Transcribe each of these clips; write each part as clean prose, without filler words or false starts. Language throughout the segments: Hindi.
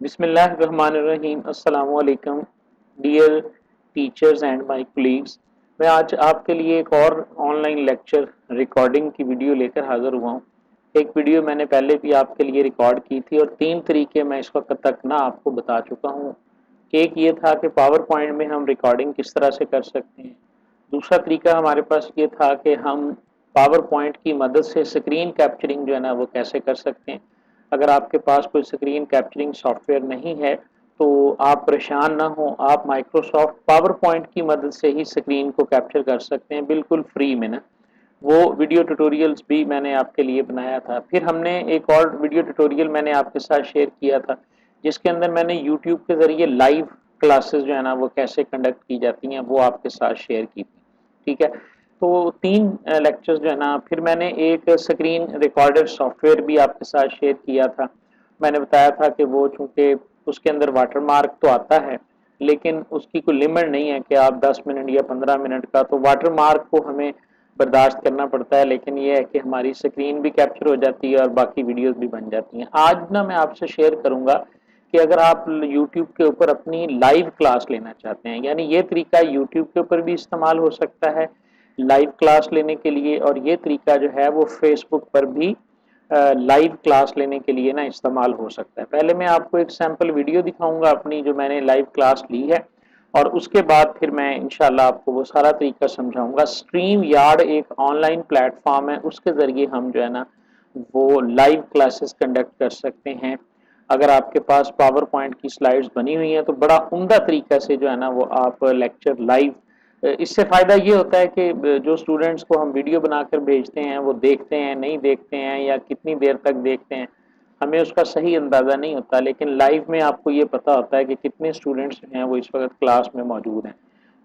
बिस्मिल्लाहिर्रहमानिर्रहीम। अस्सलामु अलैकुम dear teachers and my colleagues. मैं आज आपके लिए एक और ऑनलाइन लेक्चर रिकॉर्डिंग की वीडियो लेकर हाजिर हुआ हूँ। एक वीडियो मैंने पहले भी आपके लिए रिकॉर्ड की थी और 3 तरीके मैं इस वक्त तक ना आपको बता चुका हूँ। एक ये था कि पावर पॉइंट में हम रिकॉर्डिंग किस तरह से कर सकते हैं। दूसरा तरीका हमारे पास ये था कि हम पावर पॉइंट की मदद से स्क्रीन कैप्चरिंग जो है ना वो कैसे कर सकते हैं। अगर आपके पास कोई स्क्रीन कैप्चरिंग सॉफ्टवेयर नहीं है तो आप परेशान ना हो, आप माइक्रोसॉफ्ट पावर पॉइंट की मदद से ही स्क्रीन को कैप्चर कर सकते हैं बिल्कुल फ्री में ना। वो वीडियो ट्यूटोरियल्स भी मैंने आपके लिए बनाया था। फिर हमने एक और वीडियो ट्यूटोरियल मैंने आपके साथ शेयर किया था जिसके अंदर मैंने यूट्यूब के ज़रिए लाइव क्लासेस जो है ना वो कैसे कंडक्ट की जाती हैं वो आपके साथ शेयर की थी। ठीक है, तो 3 लेक्चर्स जो है ना, फिर मैंने एक स्क्रीन रिकॉर्डर सॉफ्टवेयर भी आपके साथ शेयर किया था। मैंने बताया था कि वो चूँकि उसके अंदर वाटरमार्क तो आता है लेकिन उसकी कोई लिमिट नहीं है कि आप 10 मिनट या 15 मिनट का, तो वाटरमार्क को हमें बर्दाश्त करना पड़ता है, लेकिन ये है कि हमारी स्क्रीन भी कैप्चर हो जाती है और बाकी वीडियोस भी बन जाती हैं। आज ना मैं आपसे शेयर करूंगा कि अगर आप यूट्यूब के ऊपर अपनी लाइव क्लास लेना चाहते हैं, यानी ये तरीका यूट्यूब के ऊपर भी इस्तेमाल हो सकता है लाइव क्लास लेने के लिए, और ये तरीका जो है वो फेसबुक पर भी लाइव क्लास लेने के लिए ना इस्तेमाल हो सकता है। पहले मैं आपको एक सैंपल वीडियो दिखाऊंगा अपनी जो मैंने लाइव क्लास ली है, और उसके बाद फिर मैं इंशाल्लाह आपको वो सारा तरीका समझाऊंगा। स्ट्रीम यार्ड एक ऑनलाइन प्लेटफॉर्म है, उसके ज़रिए हम जो है ना वो लाइव क्लासेस कंडक्ट कर सकते हैं। अगर आपके पास पावर पॉइंट की स्लाइड्स बनी हुई हैं तो बड़ा उम्दा तरीका से जो है ना वो आप लेक्चर लाइव, इससे फ़ायदा ये होता है कि जो स्टूडेंट्स को हम वीडियो बनाकर भेजते हैं वो देखते हैं, नहीं देखते हैं या कितनी देर तक देखते हैं, हमें उसका सही अंदाज़ा नहीं होता, लेकिन लाइव में आपको ये पता होता है कि कितने स्टूडेंट्स हैं वो इस वक्त क्लास में मौजूद हैं।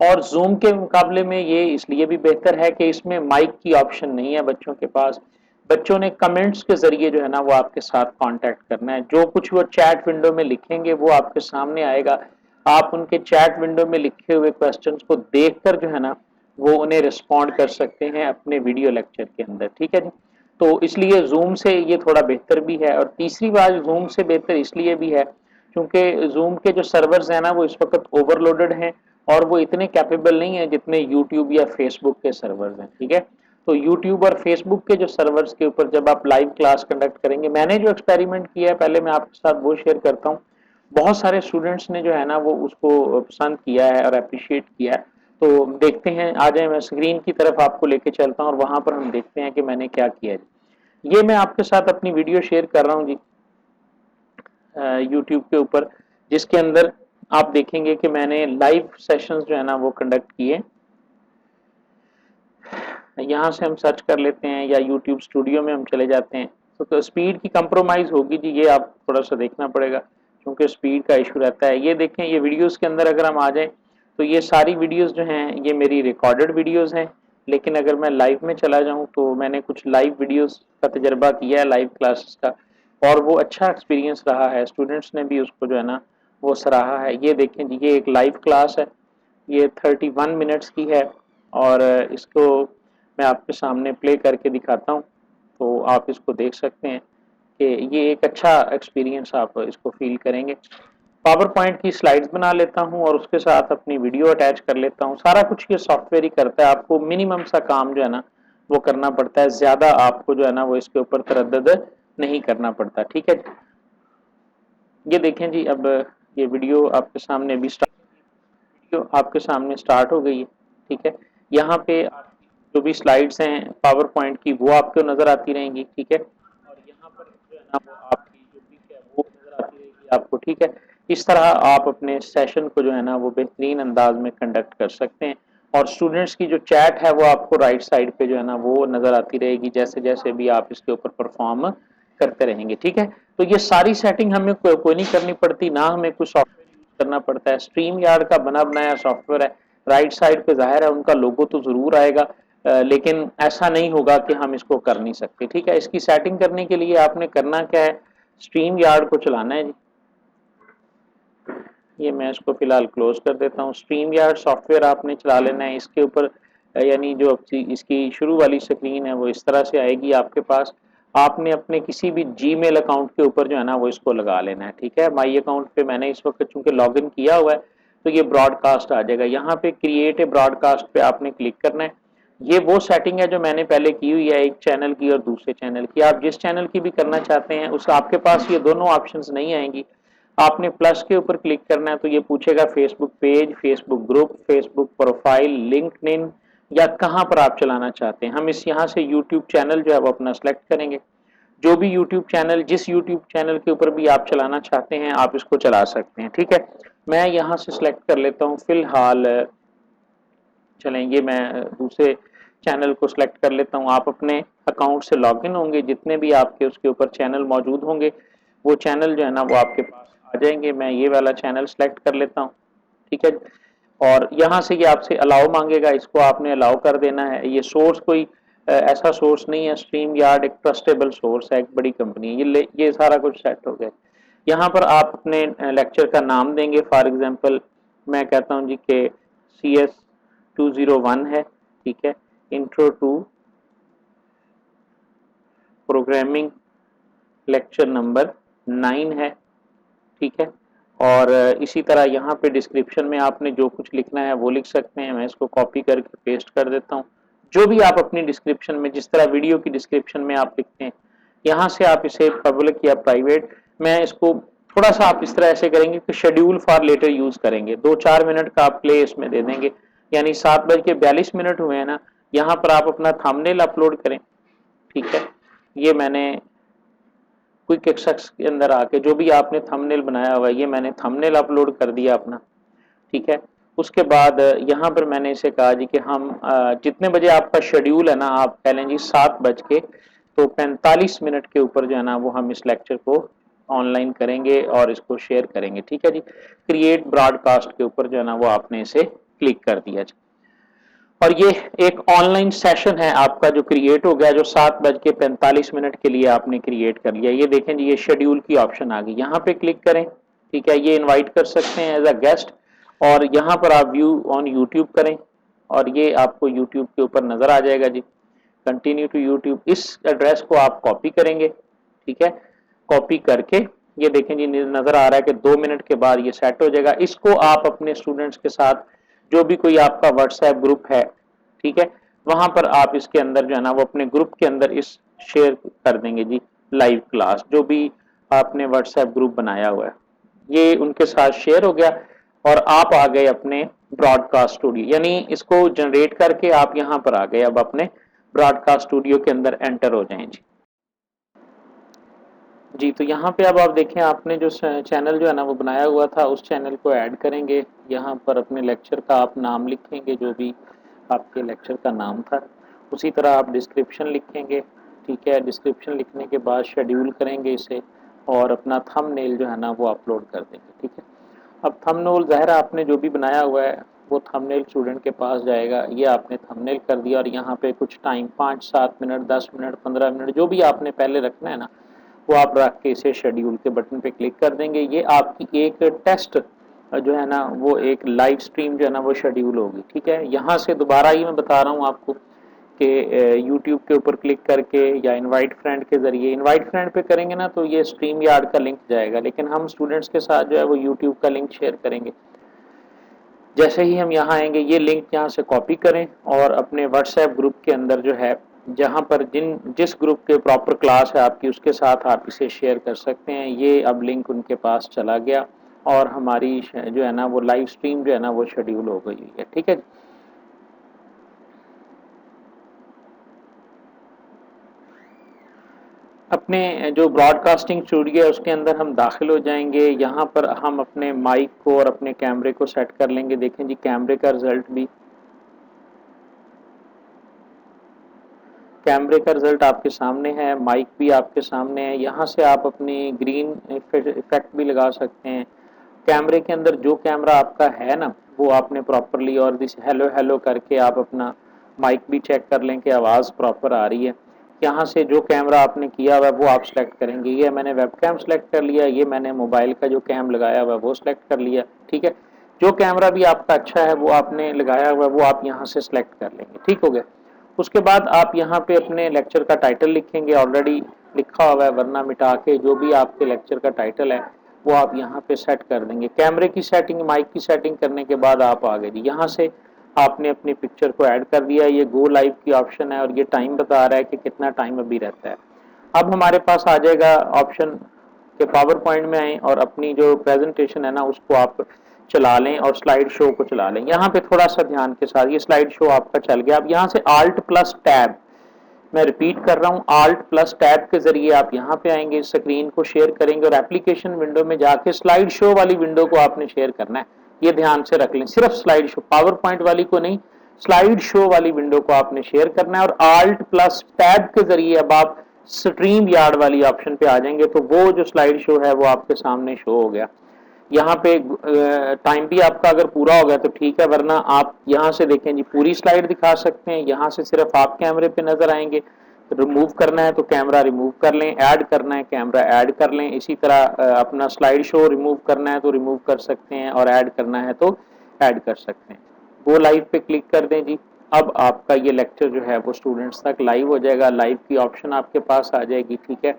और जूम के मुकाबले में ये इसलिए भी बेहतर है कि इसमें माइक की ऑप्शन नहीं है बच्चों के पास। बच्चों ने कमेंट्स के ज़रिए जो है ना वो आपके साथ कांटेक्ट करना है, जो कुछ वो चैट विंडो में लिखेंगे वो आपके सामने आएगा। आप उनके चैट विंडो में लिखे हुए क्वेश्चंस को देखकर जो है ना वो उन्हें रिस्पॉन्ड कर सकते हैं अपने वीडियो लेक्चर के अंदर। ठीक है जी, तो इसलिए जूम से ये थोड़ा बेहतर भी है। और तीसरी बात, जूम से बेहतर इसलिए भी है क्योंकि जूम के जो सर्वर्स हैं ना वो इस वक्त ओवरलोडेड हैं और वो इतने कैपेबल नहीं है जितने यूट्यूब या फेसबुक के सर्वर्स हैं। ठीक है, तो यूट्यूब और फेसबुक के जो सर्वर्स के ऊपर जब आप लाइव क्लास कंडक्ट करेंगे, मैंने जो एक्सपेरिमेंट किया है पहले मैं आपके साथ वो शेयर करता हूँ। बहुत सारे स्टूडेंट्स ने जो है ना वो उसको पसंद किया है और अप्रिशिएट किया है। तो देखते हैं, आ जाए मैं स्क्रीन की तरफ आपको लेके चलता हूँ और वहां पर हम देखते हैं कि मैंने क्या किया है। ये मैं आपके साथ अपनी वीडियो शेयर कर रहा हूँ जी यूट्यूब के ऊपर, जिसके अंदर आप देखेंगे कि मैंने लाइव सेशंस जो है ना वो कंडक्ट किए। यहाँ से हम सर्च कर लेते हैं या यूट्यूब स्टूडियो में हम चले जाते हैं। तो स्पीड की कंप्रोमाइज़ होगी जी, ये आप थोड़ा सा देखना पड़ेगा क्योंकि स्पीड का इशू रहता है। ये देखें, ये वीडियोस के अंदर अगर हम आ जाएं तो ये सारी वीडियोस जो हैं ये मेरी रिकॉर्डेड वीडियोस हैं, लेकिन अगर मैं लाइव में चला जाऊं तो मैंने कुछ लाइव वीडियोस का तजर्बा किया है लाइव क्लासेस का, और वो अच्छा एक्सपीरियंस रहा है। स्टूडेंट्स ने भी उसको जो है ना वो सराहा है। ये देखें जी, ये एक लाइव क्लास है, ये 31 मिनट्स की है, और इसको मैं आपके सामने प्ले करके दिखाता हूँ तो आप इसको देख सकते हैं कि ये एक अच्छा एक्सपीरियंस आप इसको फील करेंगे। पावर पॉइंट की स्लाइड्स बना लेता हूँ और उसके साथ अपनी वीडियो अटैच कर लेता हूँ। सारा कुछ ये सॉफ्टवेयर ही करता है, आपको मिनिमम सा काम जो है ना वो करना पड़ता है, ज़्यादा आपको जो है ना वो इसके ऊपर तरद्दुद नहीं करना पड़ता। ठीक है, ये देखें जी, अब ये वीडियो आपके सामने अभी वीडियो आपके सामने स्टार्ट हो गई है। ठीक है, यहाँ पे जो भी स्लाइड्स हैं पावर पॉइंट की वो आपको नज़र आती रहेंगी। ठीक है, और यहाँ पर जो है ना वो आपकी जो पिक है वो नज़र आती रहेगी आपको। ठीक है, इस तरह आप अपने सेशन को जो है ना वो बेहतरीन अंदाज में कंडक्ट कर सकते हैं, और स्टूडेंट्स की जो चैट है वो आपको राइट साइड पे जो है ना वो नज़र आती रहेगी जैसे जैसे भी आप इसके ऊपर परफॉर्म करते रहेंगे। ठीक है, तो ये सारी सेटिंग हमें कोई नहीं करनी पड़ती, ना हमें कुछ सॉफ्टवेयर यूज करना पड़ता है। स्ट्रीम यार्ड का बना बनाया सॉफ्टवेयर है, राइट साइड पे जाहिर है उनका लोगो तो जरूर आएगा, लेकिन ऐसा नहीं होगा कि हम इसको कर नहीं सकते। ठीक है, इसकी सेटिंग करने के लिए आपने करना क्या है, स्ट्रीम यार्ड को चलाना है जी। ये मैं इसको फिलहाल क्लोज कर देता हूँ। स्ट्रीम यार्ड सॉफ्टवेयर आपने चला लेना है। इसके ऊपर यानी जो इसकी शुरू वाली स्क्रीन है वो इस तरह से आएगी आपके पास। आपने अपने किसी भी जीमेल अकाउंट के ऊपर जो है ना वो इसको लगा लेना है। ठीक है, माई अकाउंट पे मैंने इस वक्त चूंकि लॉग इन किया हुआ है तो ये ब्रॉडकास्ट आ जाएगा। यहाँ पे क्रिएट ए ब्रॉडकास्ट पे आपने क्लिक करना है। ये वो सेटिंग है जो मैंने पहले की हुई है, एक चैनल की और दूसरे चैनल की। आप जिस चैनल की भी करना चाहते हैं उस आपके पास ये दोनों ऑप्शंस नहीं आएंगी। आपने प्लस के ऊपर क्लिक करना है तो ये पूछेगा Facebook page, Facebook group, Facebook profile, LinkedIn या कहां पर आप चलाना चाहते हैं। हम इस यहाँ से यूट्यूब चैनल जो है वो अपना सेलेक्ट करेंगे। जो भी यूट्यूब चैनल, जिस यूट्यूब चैनल के ऊपर भी आप चलाना चाहते हैं आप इसको चला सकते हैं। ठीक है, मैं यहाँ से सिलेक्ट कर लेता हूँ फिलहाल, चलें ये मैं दूसरे चैनल को सिलेक्ट कर लेता हूँ। आप अपने अकाउंट से लॉगिन होंगे, जितने भी आपके उसके ऊपर चैनल मौजूद होंगे वो चैनल जो है ना वो आपके पास आ जाएंगे। मैं ये वाला चैनल सेलेक्ट कर लेता हूँ। ठीक है, और यहाँ से ये आपसे अलाउ मांगेगा, इसको आपने अलाउ कर देना है। ये सोर्स कोई ऐसा सोर्स नहीं है, स्ट्रीम यार्ड एक ट्रस्टेबल सोर्स है, एक बड़ी कंपनी है। ये सारा कुछ सेट हो गया। यहाँ पर आप अपने लेक्चर का नाम देंगे। फॉर एग्जांपल मैं कहता हूँ जी के CS 201 है। ठीक है, intro to programming lecture number 9 है। ठीक है, और इसी तरह यहाँ पे डिस्क्रिप्शन में आपने जो कुछ लिखना है वो लिख सकते हैं। मैं इसको कॉपी करके पेस्ट कर देता हूँ। जो भी आप अपनी डिस्क्रिप्शन में, जिस तरह वीडियो की डिस्क्रिप्शन में आप लिखते हैं, यहाँ से आप इसे पब्लिक या प्राइवेट, मैं इसको थोड़ा सा आप इस तरह ऐसे करेंगे कि शेड्यूल फॉर लेटर यूज करेंगे। 2-4 मिनट का आप प्ले इसमें दे देंगे, यानी 7:42 हुए हैं ना, यहाँ पर आप अपना थंबनेल अपलोड करें। ठीक है, ये मैंने क्विक एक्सेस के अंदर आके जो भी आपने थंबनेल बनाया हुआ है ये मैंने थंबनेल अपलोड कर दिया अपना। ठीक है, उसके बाद यहाँ पर मैंने इसे कहा जी कि हम जितने बजे आपका शेड्यूल है ना, आप कह लें जी 7:45 के ऊपर जो है ना वो हम इस लेक्चर को ऑनलाइन करेंगे और इसको शेयर करेंगे। ठीक है जी, क्रिएट ब्रॉडकास्ट के ऊपर जो है ना वो आपने इसे क्लिक कर दिया जी। और ये एक ऑनलाइन सेशन है आपका जो क्रिएट हो गया, जो 7:45 के लिए आपने क्रिएट कर लिया। ये देखें जी, ये शेड्यूल की ऑप्शन आ गई, यहाँ पे क्लिक करें। ठीक है, ये इनवाइट कर सकते हैं एज अ गेस्ट, और यहाँ पर आप व्यू ऑन यूट्यूब करें और ये आपको यूट्यूब के ऊपर नजर आ जाएगा जी। कंटिन्यू टू यूट्यूब, इस एड्रेस को आप कॉपी करेंगे। ठीक है, कॉपी करके ये देखें जी नजर आ रहा है कि 2 मिनट के बाद ये सेट हो जाएगा। इसको आप अपने स्टूडेंट्स के साथ, जो भी कोई आपका व्हाट्सएप ग्रुप है, ठीक है, वहां पर आप इसके अंदर जो है ना वो अपने ग्रुप के अंदर इस शेयर कर देंगे जी। लाइव क्लास जो भी आपने व्हाट्सएप ग्रुप बनाया हुआ है ये उनके साथ शेयर हो गया और आप आ गए अपने ब्रॉडकास्ट स्टूडियो, यानी इसको जनरेट करके आप यहां पर आ गए। अब अपने ब्रॉडकास्ट स्टूडियो के अंदर एंटर हो जाएं जी। जी, तो यहाँ पे अब आप देखें, आपने जो चैनल जो है ना वो बनाया हुआ था उस चैनल को ऐड करेंगे। यहाँ पर अपने लेक्चर का आप नाम लिखेंगे, जो भी आपके लेक्चर का नाम था। उसी तरह आप डिस्क्रिप्शन लिखेंगे। ठीक है, डिस्क्रिप्शन लिखने के बाद शेड्यूल करेंगे इसे और अपना थंबनेल जो है ना वो अपलोड कर देंगे। ठीक है, अब थंबनेल ज़ाहिर आपने जो भी बनाया हुआ है वो थंबनेल स्टूडेंट के पास जाएगा। ये आपने थंबनेल कर दिया और यहाँ पे कुछ टाइम 5-7 मिनट, 10 मिनट, 15 मिनट जो भी आपने पहले रखना है ना वो आप रख के इसे शेड्यूल के बटन पे क्लिक कर देंगे। ये आपकी एक टेस्ट जो है ना वो एक लाइव स्ट्रीम जो है ना वो शेड्यूल होगी। ठीक है, यहाँ से दोबारा ही मैं बता रहा हूँ आपको कि यूट्यूब के ऊपर क्लिक करके या इनवाइट फ्रेंड के जरिए, इनवाइट फ्रेंड पे करेंगे ना तो ये स्ट्रीम यार्ड का लिंक जाएगा, लेकिन हम स्टूडेंट्स के साथ जो है वो यूट्यूब का लिंक शेयर करेंगे। जैसे ही हम यहाँ आएंगे ये लिंक यहाँ से कॉपी करें और अपने व्हाट्सएप ग्रुप के अंदर जो है, जहाँ पर जिस ग्रुप के प्रॉपर क्लास है आपकी उसके साथ आप इसे शेयर कर सकते हैं। ये अब लिंक उनके पास चला गया और हमारी जो है ना वो लाइव स्ट्रीम जो है ना वो शेड्यूल हो गई है। ठीक है, अपने जो ब्रॉडकास्टिंग स्टूडियो है उसके अंदर हम दाखिल हो जाएंगे। यहाँ पर हम अपने माइक को और अपने कैमरे को सेट कर लेंगे। देखें जी, कैमरे का रिजल्ट भी, कैमरे का रिजल्ट आपके सामने है, माइक भी आपके सामने है। यहाँ से आप अपनी ग्रीन इफेक्ट भी लगा सकते हैं। कैमरे के अंदर जो कैमरा आपका है ना वो आपने प्रॉपरली और दिस हेलो हेलो करके आप अपना माइक भी चेक कर लें कि आवाज़ प्रॉपर आ रही है। यहाँ से जो कैमरा आपने किया हुआ है वो आप सेलेक्ट करेंगे। ये मैंने वेब कैम सेलेक्ट कर लिया, ये मैंने मोबाइल का जो कैम लगाया हुआ है वो सेलेक्ट कर लिया, ठीक है। जो कैमरा भी आपका अच्छा है वो आपने लगाया हुआ है वो आप यहाँ से सेलेक्ट कर लेंगे, ठीक हो गया। उसके बाद आप यहाँ पे अपने लेक्चर का टाइटल लिखेंगे, ऑलरेडी लिखा हुआ है, वरना मिटा के जो भी आपके लेक्चर का टाइटल है वो आप यहाँ पे सेट कर देंगे। कैमरे की सेटिंग, माइक की सेटिंग करने के बाद आप आगे जी यहाँ से आपने अपनी पिक्चर को ऐड कर दिया। ये गो लाइव की ऑप्शन है और ये टाइम बता रहा है कि कितना टाइम अभी रहता है। अब हमारे पास आ जाएगा ऑप्शन के पावर पॉइंट में आए और अपनी जो प्रेजेंटेशन है ना उसको आप चला लें और स्लाइड शो को चला लें। यहाँ पे थोड़ा सा ध्यान के साथ, ये स्लाइड शो आपका चल गया। अब यहाँ से आल्ट प्लस टैब, मैं रिपीट कर रहा हूँ, आल्ट प्लस टैब के जरिए आप यहाँ पे आएंगे, स्क्रीन को शेयर करेंगे और एप्लीकेशन विंडो में जाके स्लाइड शो वाली विंडो को आपने शेयर करना है। ये ध्यान से रख लें, सिर्फ स्लाइड शो, पावर पॉइंट वाली को नहीं, स्लाइड शो वाली विंडो को आपने शेयर करना है। और आल्ट प्लस टैब के जरिए अब आप स्ट्रीम यार्ड वाली ऑप्शन पे आ जाएंगे तो वो जो स्लाइड शो है वो आपके सामने शो हो गया। यहाँ पे टाइम भी आपका अगर पूरा हो गया तो ठीक है, वरना आप यहाँ से देखें जी पूरी स्लाइड दिखा सकते हैं। यहाँ से सिर्फ आप कैमरे पे नजर आएंगे। रिमूव करना है तो कैमरा रिमूव कर लें, ऐड करना है कैमरा ऐड कर लें। इसी तरह अपना स्लाइड शो रिमूव करना है तो रिमूव कर सकते हैं और ऐड करना है तो ऐड कर सकते हैं। वो लाइव पे क्लिक कर दें जी। अब आपका ये लेक्चर जो है वो स्टूडेंट्स तक लाइव हो जाएगा, लाइव की ऑप्शन आपके पास आ जाएगी, ठीक है।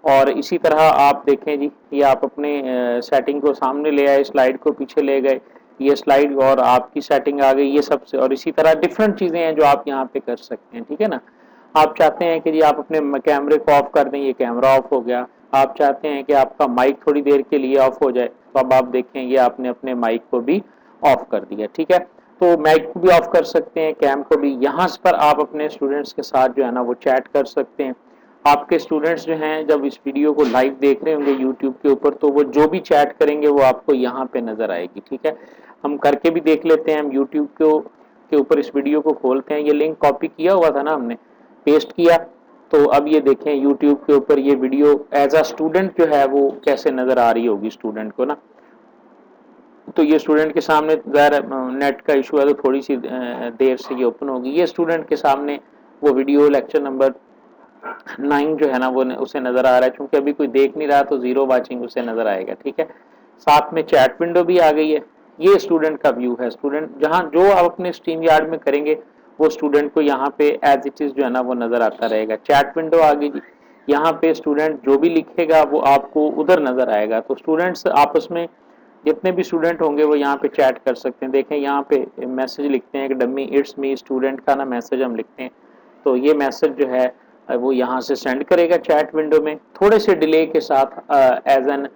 और इसी तरह आप देखें जी, ये आप अपने सेटिंग को सामने ले आए, स्लाइड को पीछे ले गए, ये स्लाइड और आपकी सेटिंग आ गई, ये सबसे। और इसी तरह डिफरेंट चीज़ें हैं जो आप यहाँ पे कर सकते हैं, ठीक है ना। आप चाहते हैं कि जी आप अपने कैमरे को ऑफ कर दें, ये कैमरा ऑफ हो गया। आप चाहते हैं कि आपका माइक थोड़ी देर के लिए ऑफ हो जाए तो अब आप देखें ये आपने अपने माइक को भी ऑफ कर दिया, ठीक है। तो माइक को भी ऑफ कर सकते हैं, कैम को भी। यहाँ पर आप अपने स्टूडेंट्स के साथ जो है ना वो चैट कर सकते हैं। आपके स्टूडेंट्स जो हैं जब इस वीडियो को लाइव देख रहे होंगे यूट्यूब के ऊपर तो वो जो भी चैट करेंगे वो आपको यहाँ पे नजर आएगी, ठीक है। हम करके भी देख लेते हैं। हम यूट्यूब के ऊपर इस वीडियो को खोलते हैं, ये लिंक कॉपी किया हुआ था ना हमने, पेस्ट किया। तो अब ये देखें यूट्यूब के ऊपर ये वीडियो एज अ स्टूडेंट जो है वो कैसे नजर आ रही होगी स्टूडेंट को ना। तो ये स्टूडेंट के सामने नेट का इशू है तो थोड़ी सी देर से ये ओपन होगी। ये स्टूडेंट के सामने वो वीडियो लेक्चर नंबर 9 जो है ना वो उसे नजर आ रहा है। चूंकि अभी कोई देख नहीं रहा तो 0 वाचिंग उसे नजर आएगा, ठीक है। साथ में चैट विंडो भी आ गई है। ये स्टूडेंट का व्यू है। स्टूडेंट जहां जो आप अपने स्ट्रीम यार्ड में करेंगे वो स्टूडेंट को यहाँ पे एज इट इज जो है ना वो नजर आता रहेगा। चैट विंडो आ गई जी, यहाँ पे स्टूडेंट जो भी लिखेगा वो आपको उधर नजर आएगा। तो स्टूडेंट्स आपस में जितने भी स्टूडेंट होंगे वो यहाँ पे चैट कर सकते हैं। देखें यहाँ पे मैसेज लिखते हैं कि डमी इट्स मी, स्टूडेंट का ना मैसेज हम लिखते हैं तो ये मैसेज जो है वो यहाँ से सेंड करेगा चैट विंडो में, थोड़े से डिले के साथ। एज एन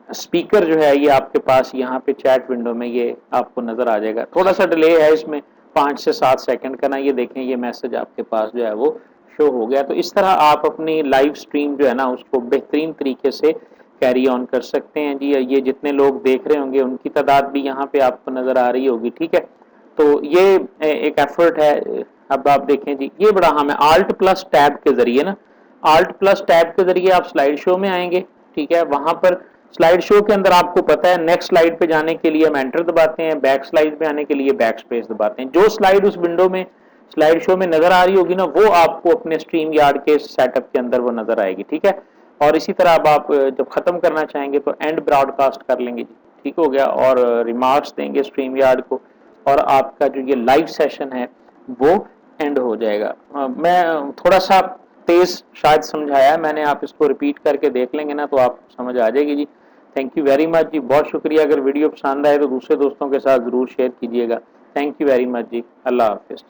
स्पीकर जो है ये आपके पास यहाँ पे चैट विंडो में ये आपको नजर आ जाएगा। थोड़ा सा डिले है इसमें 5 से 7 सेकंड का ना। ये देखें ये मैसेज आपके पास जो है वो शो हो गया। तो इस तरह आप अपनी लाइव स्ट्रीम जो है ना उसको बेहतरीन तरीके से कैरी ऑन कर सकते हैं जी। ये जितने लोग देख रहे होंगे उनकी तादाद भी यहाँ पे आपको नजर आ रही होगी, ठीक है। तो ये एक एफर्ट है। अब आप देखें जी ये बड़ा हम है आल्ट प्लस टैब के जरिए ना, आल्ट प्लस टैब के जरिए आप स्लाइड शो में आएंगे, ठीक है। वहां पर स्लाइड शो के अंदर आपको पता है नेक्स्ट स्लाइड पे जाने के लिए हम एंटर दबाते हैं, बैक स्लाइड पे आने के लिए बैक स्पेस दबाते हैं। जो स्लाइड उस विंडो में स्लाइड शो में नजर आ रही होगी ना वो आपको अपने स्ट्रीम यार्ड के सेटअप के अंदर वो नजर आएगी, ठीक है। और इसी तरह अब आप जब खत्म करना चाहेंगे तो एंड ब्रॉडकास्ट कर लेंगे जी, ठीक हो गया। और रिमार्क्स देंगे स्ट्रीम यार्ड को और आपका जो ये लाइव सेशन है वो एंड हो जाएगा। मैं थोड़ा सा तेज शायद समझाया मैंने, आप इसको रिपीट करके देख लेंगे ना तो आप समझ आ जाएगी जी। थैंक यू वेरी मच जी, बहुत शुक्रिया। अगर वीडियो पसंद आए तो दूसरे दोस्तों के साथ जरूर शेयर कीजिएगा। थैंक यू वेरी मच जी, अल्लाह हाफिज।